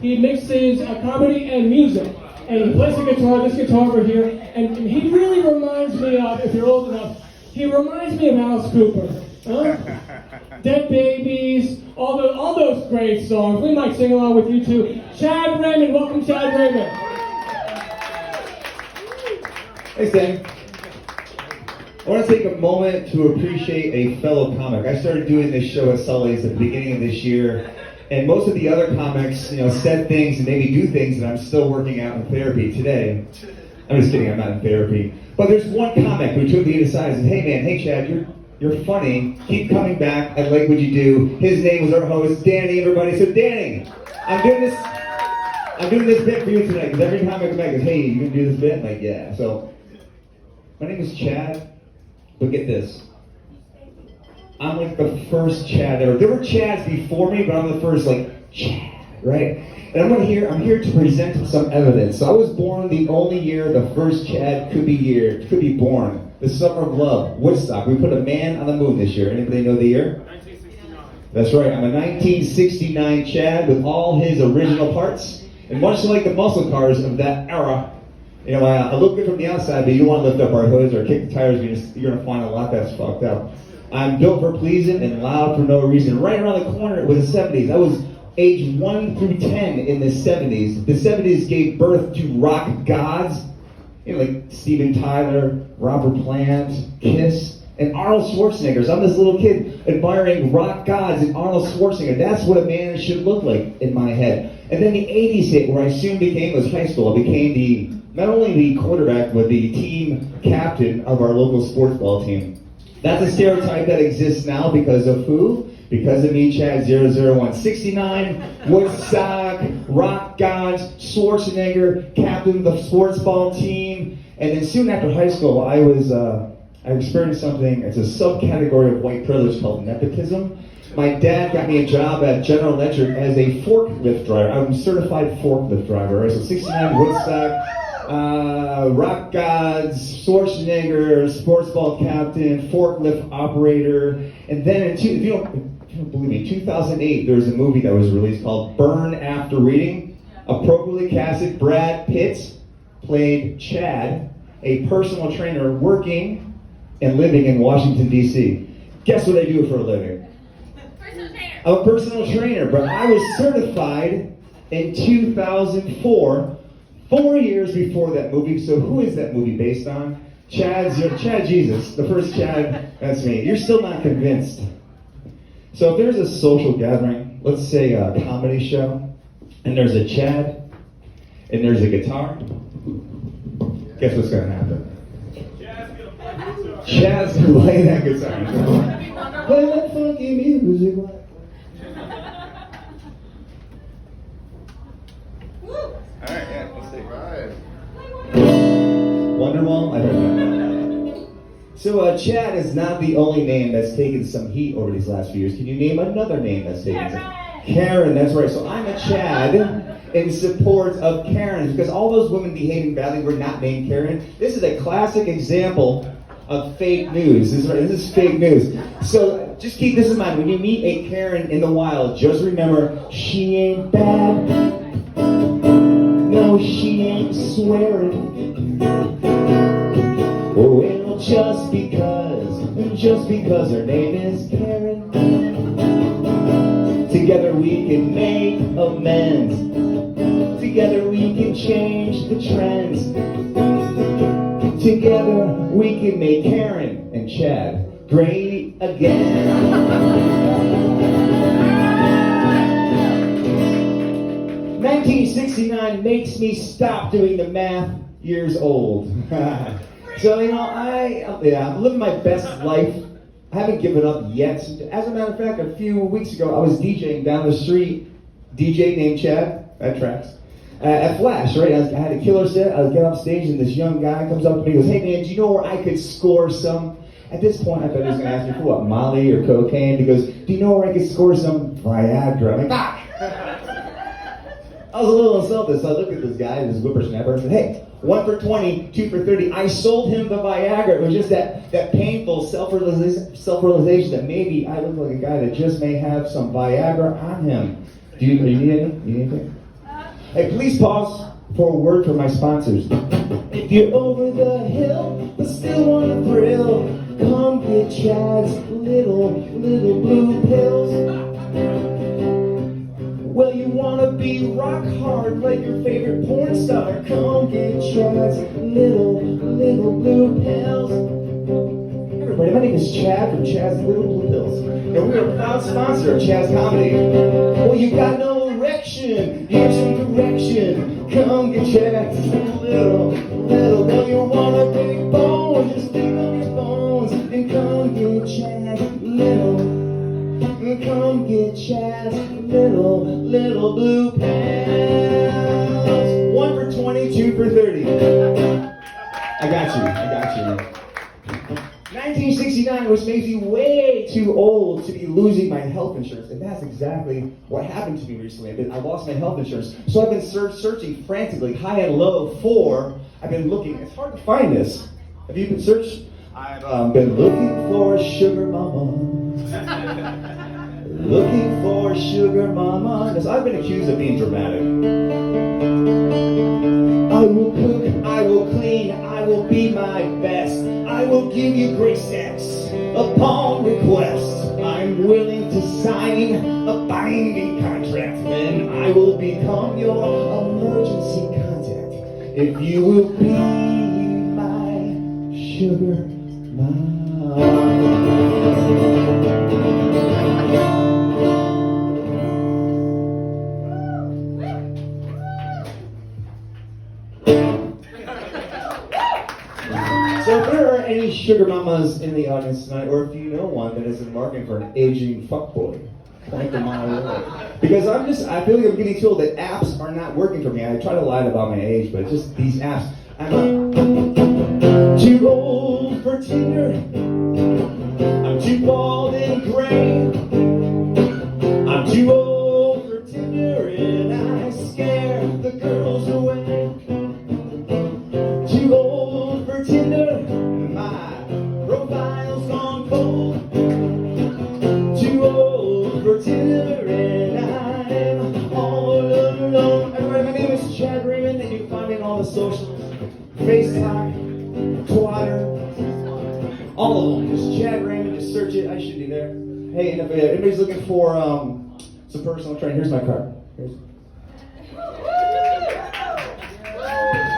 He mixes comedy and music. And he plays the guitar, this guitar over here. And he really reminds me of, if you're old enough, he reminds me of Alice Cooper. Huh? Dead Babies, all those great songs. We might sing along with you too. Chad Raymond, welcome Chad Raymond. Hey Stan. I want to take a moment to appreciate a fellow comic. I started doing this show at Sully's at the beginning of this year, and most of the other comics, said things and maybe do things that I'm still working out in therapy today. I'm just kidding, I'm not in therapy. But there's one comic who took me aside and said, hey man, hey Chad, you're funny. Keep coming back. I like what you do. His name was our host, Danny, everybody. So Danny, I'm doing this bit for you tonight, because every time I come back, goes, hey, you gonna do this bit? I'm like, yeah. So, my name is Chad. But get this, I'm like the first Chad ever. There were Chads before me, but I'm the first Chad, right? And I'm here to present some evidence. So I was born the only year the first Chad could be born. The Summer of Love, Woodstock. We put a man on the moon this year. Anybody know the year? 1969. That's right, I'm a 1969 Chad with all his original parts. And much like the muscle cars of that era, I look good from the outside, but you don't want to lift up our hoods or kick the tires. You're going to find a lot that's fucked up. I'm built for pleasing and loud for no reason. Right around the corner was the 70s. I was age 1 through 10 in the 70s. The 70s gave birth to rock gods, like Steven Tyler, Robert Plant, Kiss, and Arnold Schwarzenegger. So I'm this little kid admiring rock gods and Arnold Schwarzenegger. That's what a man should look like in my head. And then the 80s hit, where I soon became, it was high school, I became not only the quarterback, but the team captain of our local sports ball team. That's a stereotype that exists now because of who? Because of me, Chad 001. 69, Woodstock, rock gods, Schwarzenegger, captain of the sports ball team. And then soon after high school, I experienced something, it's a subcategory of white privilege called nepotism. My dad got me a job at General Electric as a forklift driver. I'm a certified forklift driver, right? So 69, Woodstock, rock gods, Schwarzenegger, sports ball captain, forklift operator. And then if you don't believe me, 2008, there was a movie that was released called Burn After Reading. Appropriately casted Brad Pitt played Chad, a personal trainer working and living in Washington, D.C. Guess what I do for a living? I'm a personal trainer, but I was certified in 2004, 4 years before that movie. So who is that movie based on? Chad Jesus, the first Chad, that's me. You're still not convinced. So if there's a social gathering, let's say a comedy show, and there's a Chad, and there's a guitar, guess what's going to happen? Chad's going to play that guitar. Play that funky music. Alright, yeah, let's see. Right. Wonderwall? I don't know. So, Chad is not the only name that's taken some heat over these last few years. Can you name another name that's taken some? Karen, that's right. So I'm a Chad in support of Karen, because all those women behaving badly were not named Karen. This is a classic example of fake news. This is fake news. So just keep this in mind. When you meet a Karen in the wild, just remember, she ain't bad. No, she ain't swearing. Oh, and just because her name is Karen, together we can make amends. Together we can change the trends. Together we can make Karen and Chad great again. 1969 makes me stop doing the math years old. So, I'm living my best life. I haven't given up yet. As a matter of fact, a few weeks ago, I was DJing down the street. DJ named Chad, that tracks. At Flash, right? I had a killer set. I get off stage, and this young guy comes up to me and goes, hey man, do you know where I could score some? At this point, I thought he was going to ask me for what, Molly or cocaine? He goes, do you know where I could score some Viagra? I'm like, fuck! I was a little insulted, so I looked at this guy, this whippersnapper, and said, hey, 1 for 20, 2 for 30. I sold him the Viagra. It was just that painful self-realization that maybe I look like a guy that just may have some Viagra on him. Do you need anything? Hey, please pause for a word from my sponsors. If you're over the hill but still want a thrill, come get Chad's little blue pills. Well, you wanna be rock hard like your favorite porn star, come get Chad's little blue pills. Hey everybody, my name is Chad from Chad's Little Blue Pills, and we are a proud sponsor of Chad's Comedy. Well, you got no erection, here's some direction, come get Chad's little. Well, you want a big bone, just dig on your bones, and come get Chad's little. Come get Chad's little blue pills. 1 for 20, 2 for 30. I got you. 1969, which makes me way too old to be losing my health insurance, and that's exactly what happened to me recently. I lost my health insurance, so I've been searching frantically, high and low, I've been looking. It's hard to find this. Have you been searching? I've been looking for a sugar mama. Looking for a sugar mama. Because I've been accused of being dramatic. I will cook, I will clean, I will be my best. I will give you great sex upon request. I'm willing to sign a binding contract. Then I will become your emergency contact. If you will be my sugar mama. So if there are any sugar mamas in the audience tonight, or if you know one that is in the market for an aging fuckboy, point them my way. Because I feel like I'm getting told that apps are not working for me. I try to lie about my age, but just these apps. I'm too old for Tinder. I'm too bald and gray. I'm too old for Tinder, and I scare the girls away. Too old for Tinder, my profile's gone cold. Too old for Tinder, and I'm all alone. Everybody, my name is Chad Raymond, and you can find me on all the socials. FaceTime, Twitter, all of them. Just Chad Raymond, just search it. I should be there. Hey, and if anybody's looking for some personal training, here's my card.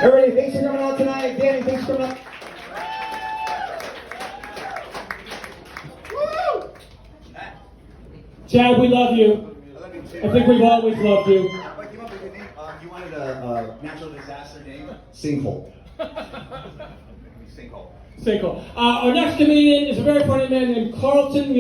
Everybody, thanks for coming out tonight. Danny, thanks for coming out. Chad, we love you. I love you too. I think we've always loved you. I came up with a name. You wanted a natural disaster name? Sinkhole. Sinkhole. Single. Our next comedian is a very funny man named Carlton.